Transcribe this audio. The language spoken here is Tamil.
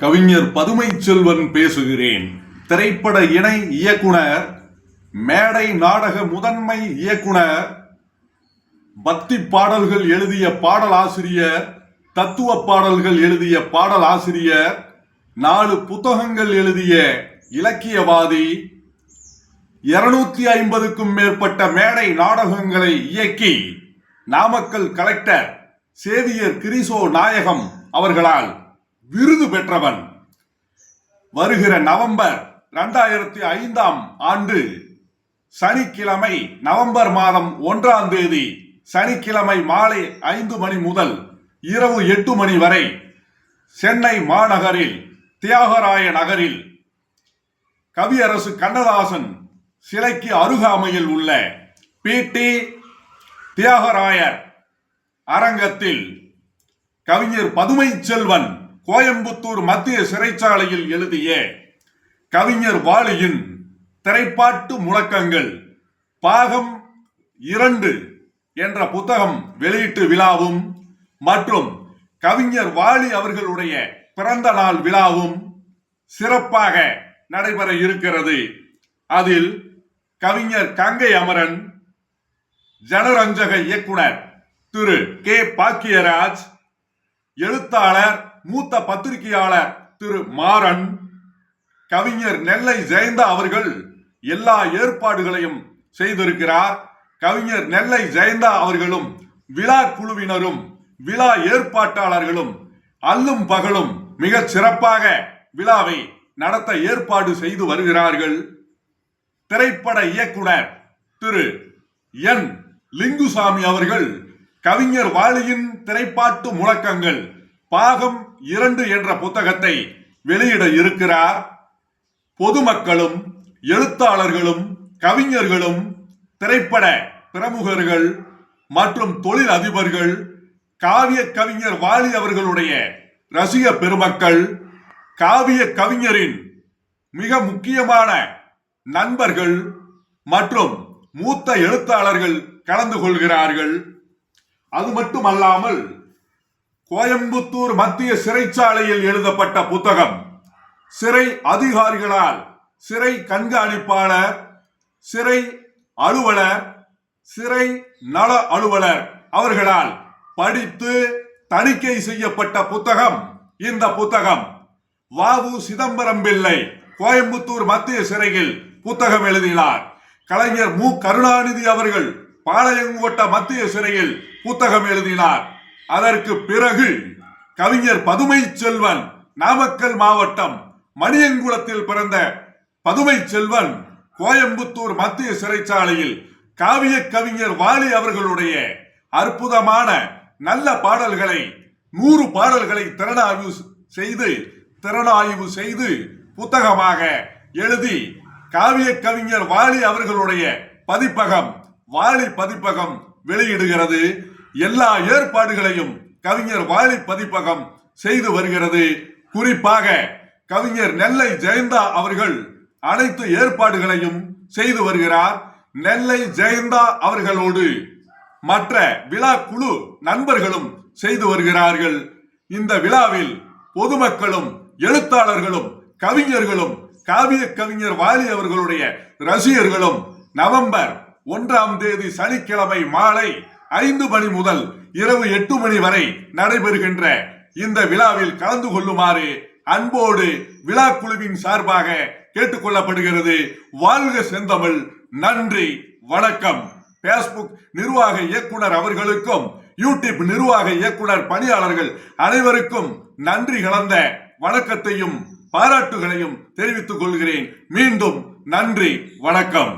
கவிஞர் பதுமை செல்வன் பேசுகிறேன். திரைப்பட இணை இயக்குனர், மேடை நாடக முதன்மை இயக்குனர், பக்தி பாடல்கள் எழுதிய பாடலாசிரியர், தத்துவ பாடல்கள் எழுதிய பாடலாசிரியர், 4 புத்தகங்கள் எழுதிய இலக்கியவாதி, 250க்கும் மேற்பட்ட மேடை நாடகங்களை இயக்கி நாமக்கல் கலெக்டர் சேவியர் கிரிசோ நாயகம் அவர்களால் விருது பெற்றவன். வருகிற நவம்பர் 2005 ஆண்டு சனிக்கிழமை நவம்பர் மாதம் 1ஆம் தேதி சனிக்கிழமை மாலை 5 மணி முதல் இரவு 8 மணி வரை சென்னை மாநகரில் தியாகராய நகரில் கவியரசு கண்ணதாசன் சிலைக்கு அருகாமையில் உள்ள பி.டி. தியாகராயர் அரங்கத்தில் கவிஞர் பதுமை செல்வன் கோயம்புத்தூர் மத்திய சிறைச்சாலையில் எழுதிய கவிஞர் வாலியின் திரைப்பாட்டு முழக்கங்கள் பாகம் 2 என்ற புத்தகம் வெளியீட்டு விழாவும் மற்றும் கவிஞர் வாலி அவர்களுடைய பிறந்த நாள் விழாவும் சிறப்பாக நடைபெற இருக்கிறது. அதில் கவிஞர் கங்கை அமரன், ஜனரஞ்சக இயக்குனர் திரு கே. பாக்கியராஜ், எழுத்தாளர் மூத்த பத்திரிகையாளர் திரு மாறன், கவிஞர் நெல்லை ஜெயந்தா அவர்கள் எல்லா ஏற்பாடுகளையும் செய்திருக்கிறார். கவிஞர் நெல்லை ஜெயந்தா அவர்களும் விழா குழுவினரும் விழா ஏற்பாட்டாளர்களும் அல்லும் பகலும் மிக சிறப்பாக விழாவை நடத்த ஏற்பாடு செய்து வருகிறார்கள். திரைப்பட இயக்குனர் திரு என். லிங்குசாமி அவர்கள் கவிஞர் வாலியின் திரைப்பாட்டு முழக்கங்கள் பாகம் 2 என்ற புத்தகத்தை வெளியிட இருக்கிறார். பொதுமக்களும் எழுத்தாளர்களும் கவிஞர்களும் திரைப்பட பிரமுகர்கள் மற்றும் தொழில் அதிபர்கள், காவிய கவிஞர் வாலி அவர்களுடைய ரசிக பெருமக்கள், காவிய கவிஞரின் மிக முக்கியமான நண்பர்கள் மற்றும் மூத்த எழுத்தாளர்கள் கலந்து கொள்கிறார்கள். அது மட்டுமல்லாமல் கோயம்புத்தூர் மத்திய சிறைச்சாலையில் எழுதப்பட்ட புத்தகம், சிறை அதிகாரிகளால், சிறை கண்காணிப்பாளர், சிறை அலுவலர், சிறை நல அலுவலர் அவர்களால் படித்து தணிக்கை செய்யப்பட்ட புத்தகம் இந்த புத்தகம். வ.உ. சிதம்பரம் பிள்ளை கோயம்புத்தூர் மத்திய சிறையில் புத்தகம் எழுதினார். கலைஞர் மு. கருணாநிதி அவர்கள் பாளையங்கோட்டை மத்திய சிறையில் புத்தகம் எழுதினார். அதற்கு பிறகு கவிஞர் பதுமை செல்வன் நாமக்கல் மாவட்டம் மணியங்குளத்தில் பிறந்த பதுமை செல்வன் கோயம்புத்தூர் மத்திய சிறைச்சாலையில் காவிய கவிஞர் வாலி அவர்களுடைய அற்புதமான நல்ல பாடல்களை 100 பாடல்களை திறனாய்வு செய்து புத்தகமாக எழுதி காவிய கவிஞர் வாலி அவர்களுடைய பதிப்பகம் வாலி பதிப்பகம் வெளியிடுகிறது. எல்லா ஏற்பாடுகளையும் கவிஞர் வாலி பதிப்பகம் செய்து வருகிறது. குறிப்பாக கவிஞர் நெல்லை ஜெயந்தா அவர்கள் அனைத்து ஏற்பாடுகளையும் செய்து வருகிறார். நெல்லை ஜெயந்தா அவர்களோடு மற்ற விழா குழு நண்பர்களும் செய்து வருகிறார்கள். இந்த விழாவில் பொதுமக்களும் எழுத்தாளர்களும் கவிஞர்களும் காவிய கவிஞர் வாலி அவர்களுடைய ரசிகர்களும் நவம்பர் 1ஆம் தேதி சனிக்கிழமை மாலை 5 மணி முதல் இரவு 8 மணி வரை நடைபெறுகின்ற இந்த விழாவில் கலந்து கொள்ளுமாறு அன்போடு விழா குழுவின் சார்பாக கேட்டுக்கொள்ளப்படுகிறது. வாழ்க செந்தமிழ். நன்றி, வணக்கம். பேஸ்புக் நிர்வாக இயக்குனர் அவர்களுக்கும் யூடியூப் நிர்வாக இயக்குனர் பணியாளர்கள் அனைவருக்கும் நன்றி கலந்த வணக்கத்தையும் பாராட்டுகளையும் தெரிவித்துக் கொள்கிறேன். மீண்டும் நன்றி, வணக்கம்.